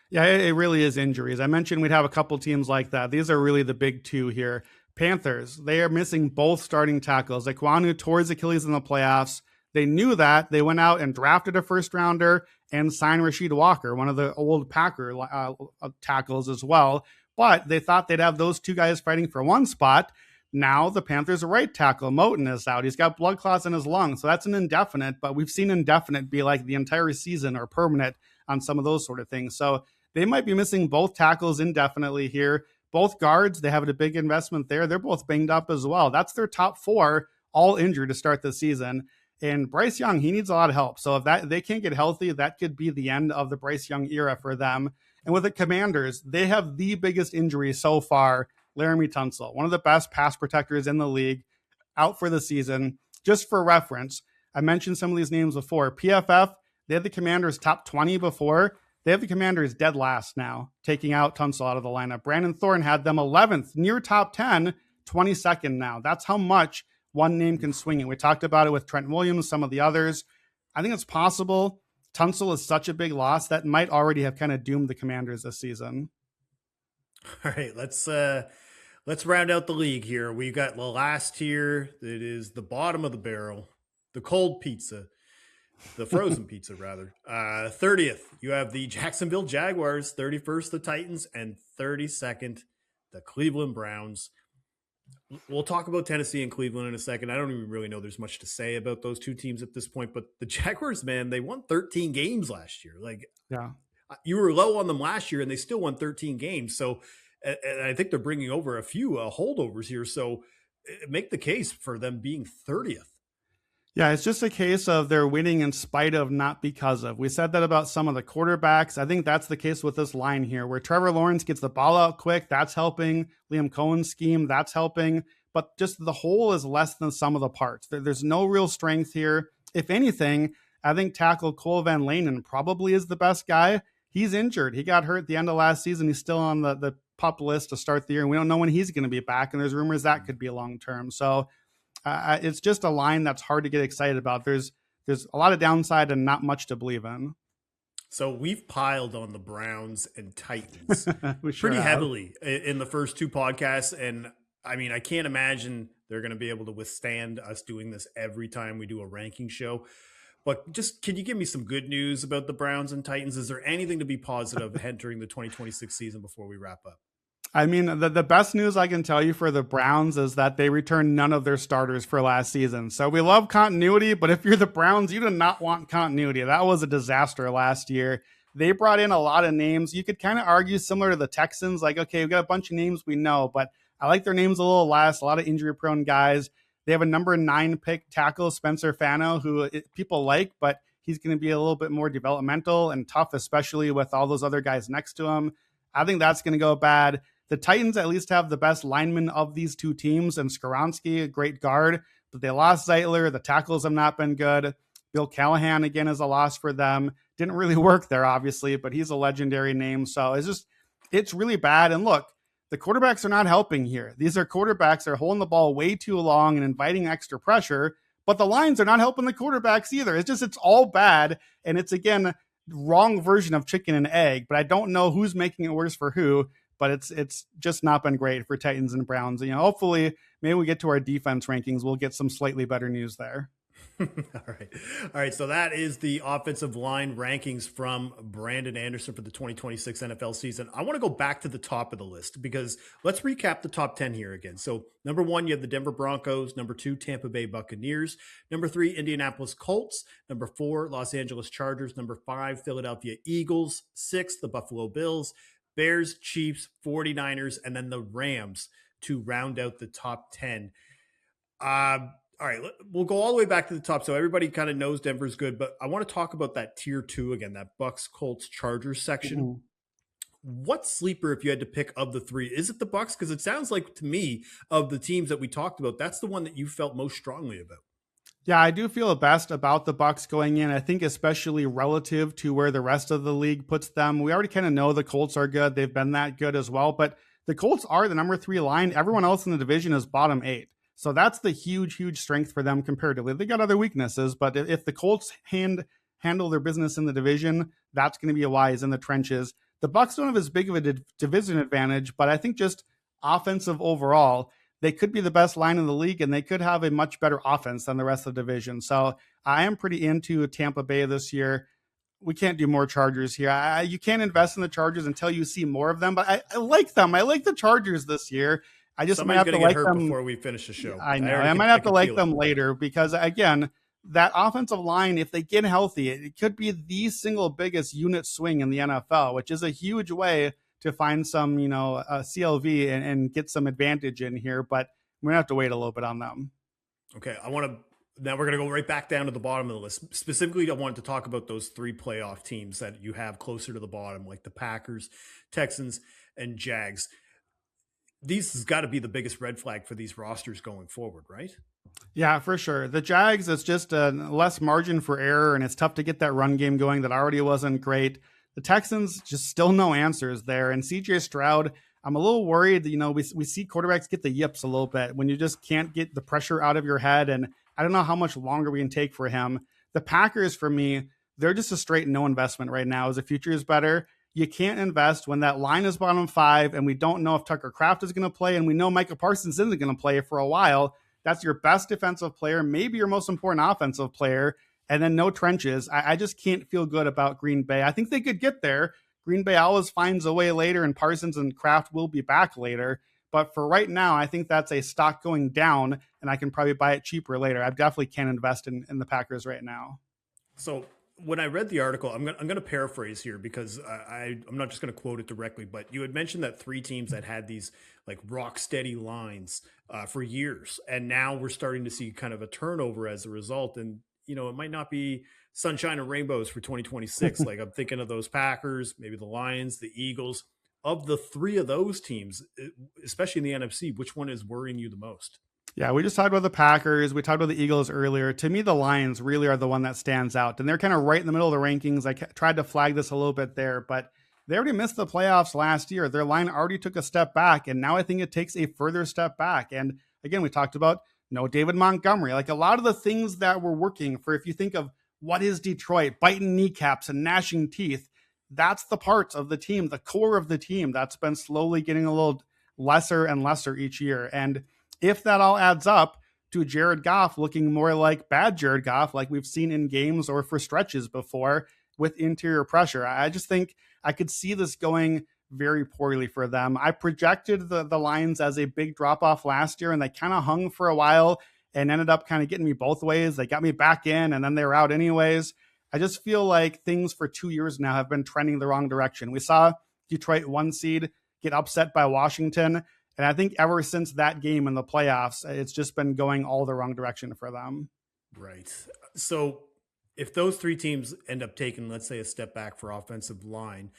Yeah, it really is injuries. I mentioned we'd have a couple teams like that. These are really the big 2 here. Panthers, they are missing both starting tackles. Ekwonu tore his Achilles in the playoffs. They knew that. They went out and drafted a first rounder and signed Rasheed Walker, one of the old Packer tackles as well. But they thought they'd have those 2 guys fighting for one spot. Now the Panthers' right tackle, Moton, is out. He's got blood clots in his lungs, so that's an indefinite, but we've seen indefinite be like the entire season or permanent on some of those sort of things. So they might be missing both tackles indefinitely here. Both guards, they have a big investment there. They're both banged up as well. That's their top 4, all injured to start the season. And Bryce Young, he needs a lot of help. So if they can't get healthy, that could be the end of the Bryce Young era for them. And with the Commanders, they have the biggest injury so far, Laramie Tunsil, one of the best pass protectors in the league, out for the season. Just for reference, I mentioned some of these names before. PFF, they had the Commanders top 20 before. They have the Commanders dead last now, taking out Tunsil out of the lineup. Brandon Thorne had them 11th, near top 10, 22nd now. That's how much one name can swing it. We talked about it with Trent Williams, some of the others. I think it's possible. Tunsil is such a big loss that might already have kind of doomed the Commanders this season. All right, let's round out the league here. We've got the last tier that is the bottom of the barrel, the cold pizza, the frozen pizza rather. 30th, you have the Jacksonville Jaguars, 31st, the Titans, and 32nd, the Cleveland Browns. We'll talk about Tennessee and Cleveland in a second. I don't even really know there's much to say about those two teams at this point, but the Jaguars, man, they won 13 games last year. Like, Yeah. you were low on them last year and they still won 13 games. So, and I think they're bringing over a few holdovers here. So make the case for them being 30th. Yeah, it's just a case of they're winning in spite of, not because of. We said that about some of the quarterbacks. I think that's the case with this line here, where Trevor Lawrence gets the ball out quick. That's helping. Liam Cohen's scheme, that's helping. But just the whole is less than some of the parts. There's no real strength here. If anything, I think tackle Cole Van Lanen probably is the best guy. He's injured. He got hurt at the end of last season. He's still on the PUP list to start the year, and we don't know when he's going to be back. And there's rumors that could be a long term. So it's just a line that's hard to get excited about. There's a lot of downside and not much to believe in. So we've piled on the Browns and Titans Sure pretty have. heavily in the first two podcasts. And I mean, I can't imagine they're going to be able to withstand us doing this every time we do a ranking show. But just, can you give me some good news about the Browns and Titans? Is there anything to be positive entering the 2026 season before we wrap up? I mean, the best news I can tell you for the Browns is that they returned none of their starters for last season. So we love continuity, but if you're the Browns, you do not want continuity. That was a disaster last year. They brought in a lot of names. You could kind of argue similar to the Texans, like, okay, we've got a bunch of names we know, but I like their names a little less. A lot of injury-prone guys. They have a number 9 pick tackle, Spencer Fano, who people like, but he's going to be a little bit more developmental and tough, especially with all those other guys next to him. I think that's going to go bad. The Titans at least have the best lineman of these two teams, and Skoronski, a great guard, but they lost Zeitler. The tackles have not been good. Bill Callahan, again, is a loss for them. Didn't really work there, obviously, but he's a legendary name. So it's really bad. And look, the quarterbacks are not helping here. These are quarterbacks that are holding the ball way too long and inviting extra pressure, but the lines are not helping the quarterbacks either. It's all bad. And it's, again, wrong version of chicken and egg, but I don't know who's making it worse for who. But it's just not been great for Titans and Browns. You know, hopefully, maybe we get to our defense rankings, we'll get some slightly better news there. All right. So that is the offensive line rankings from Brandon Anderson for the 2026 NFL season. I want to go back to the top of the list because let's recap the top 10 here again. So number 1, you have the Denver Broncos. Number 2, Tampa Bay Buccaneers. Number 3, Indianapolis Colts. Number 4, Los Angeles Chargers. Number 5, Philadelphia Eagles. 6, the Buffalo Bills. Bears, Chiefs, 49ers, and then the Rams to round out the top 10. All right, we'll go all the way back to the top. So everybody kind of knows Denver's good, but I want to talk about that tier 2 again, that Bucks, Colts, Chargers section. Mm-hmm. What sleeper, if you had to pick of the 3, is it the Bucks? Because it sounds like to me, of the teams that we talked about, that's the one that you felt most strongly about. Yeah, I do feel the best about the Bucks going in. I think especially relative to where the rest of the league puts them. We already kind of know the Colts are good. They've been that good as well. But the Colts are the number 3 line. Everyone else in the division is bottom 8. So that's the huge strength for them comparatively. They got other weaknesses, but if the Colts handle their business in the division, that's going to be a wise in the trenches. The Bucks don't have as big of a division advantage, but I think just offensive overall, they could be the best line in the league, and they could have a much better offense than the rest of the division. So I am pretty into Tampa Bay this year. We can't do more Chargers here. You can't invest in the Chargers until you see more of them, but I like them. I like the Chargers this year. I just might have to like them before we finish the show. I know. I might have to like them later because, again, that offensive line, if they get healthy, it could be the single biggest unit swing in the NFL, which is a huge way to find some, CLV and get some advantage in here, but we're going to have to wait a little bit on them. Okay. Now we're going to go right back down to the bottom of the list. Specifically, I wanted to talk about those 3 playoff teams that you have closer to the bottom, like the Packers, Texans, and Jags. These has got to be the biggest red flag for these rosters going forward, right? Yeah, for sure. The Jags, it's just a less margin for error, and it's tough to get that run game going that already wasn't great. The Texans, just still no answers there. And CJ Stroud, I'm a little worried that, we see quarterbacks get the yips a little bit when you just can't get the pressure out of your head. And I don't know how much longer we can take for him. The Packers, for me, they're just a straight no investment right now. As the future is better, you can't invest when that line is bottom 5 and we don't know if Tucker Kraft is going to play and we know Micah Parsons isn't going to play for a while. That's your best defensive player, maybe your most important offensive player, and then no trenches. I just can't feel good about Green Bay. I think they could get there. Green Bay always finds a way later, and Parsons and Kraft will be back later. But for right now, I think that's a stock going down, and I can probably buy it cheaper later. I definitely can't invest in the Packers right now. So when I read the article, I'm gonna paraphrase here because I'm not just gonna quote it directly, but you had mentioned that three teams that had these like rock steady lines for years, and now we're starting to see kind of a turnover as a result. And it might not be sunshine and rainbows for 2026. Like I'm thinking of those Packers, maybe the Lions, the Eagles. Of the three of those teams, especially in the NFC, which one is worrying you the most? Yeah, we just talked about the Packers. We talked about the Eagles earlier. To me, the Lions really are the one that stands out. And they're kind of right in the middle of the rankings. I tried to flag this a little bit there, but they already missed the playoffs last year. Their line already took a step back, and now I think it takes a further step back. And again, we talked about no David Montgomery. Like a lot of the things that were working for, if you think of what is Detroit, biting kneecaps and gnashing teeth, that's the parts of the team, the core of the team that's been slowly getting a little lesser and lesser each year. And if that all adds up to Jared Goff looking more like bad Jared Goff, like we've seen in games or for stretches before with interior pressure, I just think I could see this going very poorly for them. I projected the Lions as a big drop off last year, and they kind of hung for a while and ended up kind of getting me both ways. They got me back in, and then they were out anyways. I just feel like things for 2 years now have been trending the wrong direction. We saw Detroit 1 seed get upset by Washington. And I think ever since that game in the playoffs, it's just been going all the wrong direction for them. Right. So if those three teams end up taking, let's say, a step back for offensive line,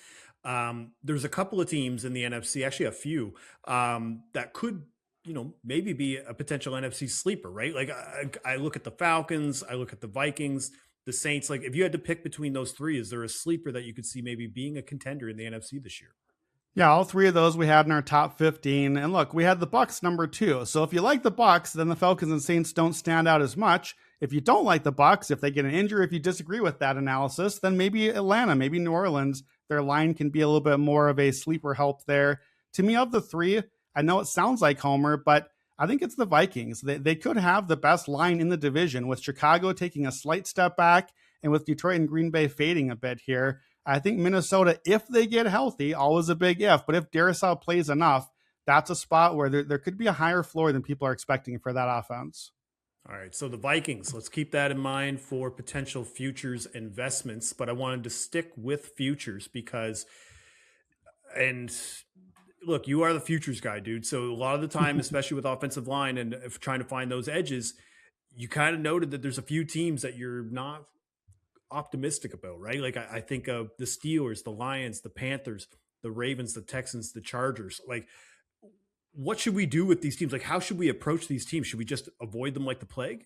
there's a couple of teams in the NFC, actually a few, that could, maybe be a potential NFC sleeper, right? Like I look at the Falcons, I look at the Vikings, the Saints. Like if you had to pick between those three, is there a sleeper that you could see maybe being a contender in the NFC this year? Yeah, all three of those we had in our top 15. And look, we had the Bucks number 2. So if you like the Bucks, then the Falcons and Saints don't stand out as much. If you don't like the Bucks, if they get an injury, if you disagree with that analysis, then maybe Atlanta, maybe New Orleans, their line can be a little bit more of a sleeper help there. To me, of the three, I know it sounds like Homer, but I think it's the Vikings. They could have the best line in the division, with Chicago taking a slight step back and with Detroit and Green Bay fading a bit here. I think Minnesota, if they get healthy, always a big if, but if Darrisaw plays enough, that's a spot where there could be a higher floor than people are expecting for that offense. All right, so the Vikings, let's keep that in mind for potential futures investments, but I wanted to stick with futures because, and look, you are the futures guy, dude. So a lot of the time, especially with offensive line and if trying to find those edges, you kind of noted that there's a few teams that you're not optimistic about, right? Like I think of the Steelers, the Lions, the Panthers, the Ravens, the Texans, the Chargers. Like, what should we do with these teams? Like, how should we approach these teams? Should we just avoid them like the plague?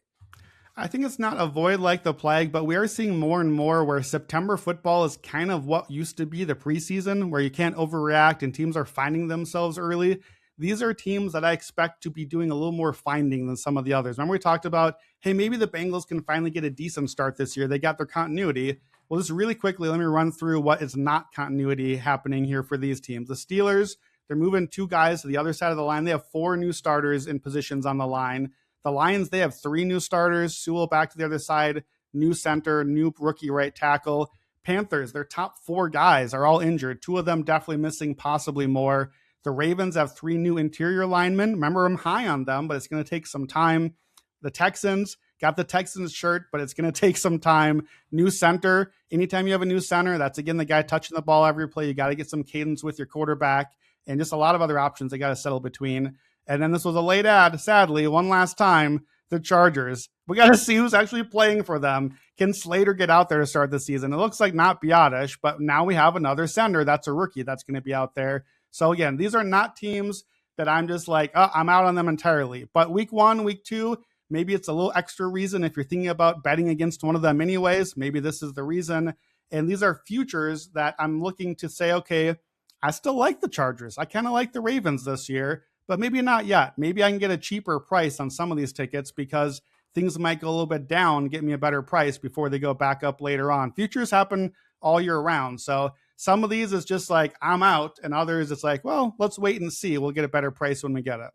I think it's not avoid like the plague, but we are seeing more and more where September football is kind of what used to be the preseason, where you can't overreact and teams are finding themselves early. These are teams that I expect to be doing a little more finding than some of the others. Remember we talked about, hey, maybe the Bengals can finally get a decent start this year. They got their continuity. Well, just really quickly, let me run through what is not continuity happening here for these teams. The Steelers, they're moving 2 guys to the other side of the line. They have 4 new starters in positions on the line. The Lions, they have 3 new starters. Sewell back to the other side, new center, new rookie right tackle. Panthers, their top 4 guys are all injured. 2 of them definitely missing, possibly more. The Ravens have 3 new interior linemen. Remember, I'm high on them, but it's going to take some time. The Texans got the Texans shirt, but it's going to take some time. New center. Anytime you have a new center, that's, again, the guy touching the ball every play. You got to get some cadence with your quarterback and just a lot of other options they got to settle between. And then this was a late ad, sadly, one last time, the Chargers. We got to see who's actually playing for them. Can Slater get out there to start the season? It looks like not Biotish, but now we have another center that's a rookie that's going to be out there. So again, these are not teams that I'm just like, oh, I'm out on them entirely. But week 1, week 2, maybe it's a little extra reason if you're thinking about betting against one of them anyways. Maybe this is the reason. And these are futures that I'm looking to say, okay, I still like the Chargers. I kind of like the Ravens this year, but maybe not yet. Maybe I can get a cheaper price on some of these tickets because things might go a little bit down, get me a better price before they go back up later on. Futures happen all year round. So some of these is just like, I'm out. And others, it's like, well, let's wait and see. We'll get a better price when we get it.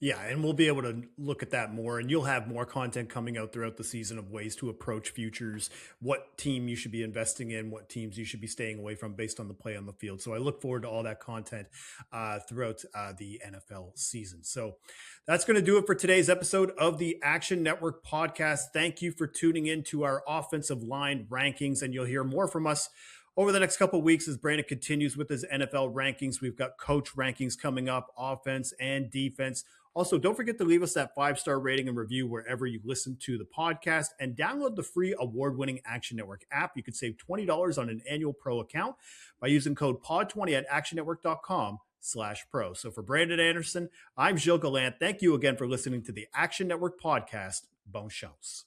Yeah, and we'll be able to look at that more, and you'll have more content coming out throughout the season of ways to approach futures, what team you should be investing in, what teams you should be staying away from based on the play on the field. So I look forward to all that content throughout the NFL season. So that's going to do it for today's episode of the Action Network podcast. Thank you for tuning in to our offensive line rankings, and you'll hear more from us over the next couple of weeks as Brandon continues with his NFL rankings. We've got coach rankings coming up, offense and defense. Also, don't forget to leave us that 5-star rating and review wherever you listen to the podcast, and download the free award-winning Action Network app. You can save $20 on an annual pro account by using code POD20 at actionnetwork.com/pro. So for Brandon Anderson, I'm Gilles Gallant. Thank you again for listening to the Action Network podcast. Bon chance.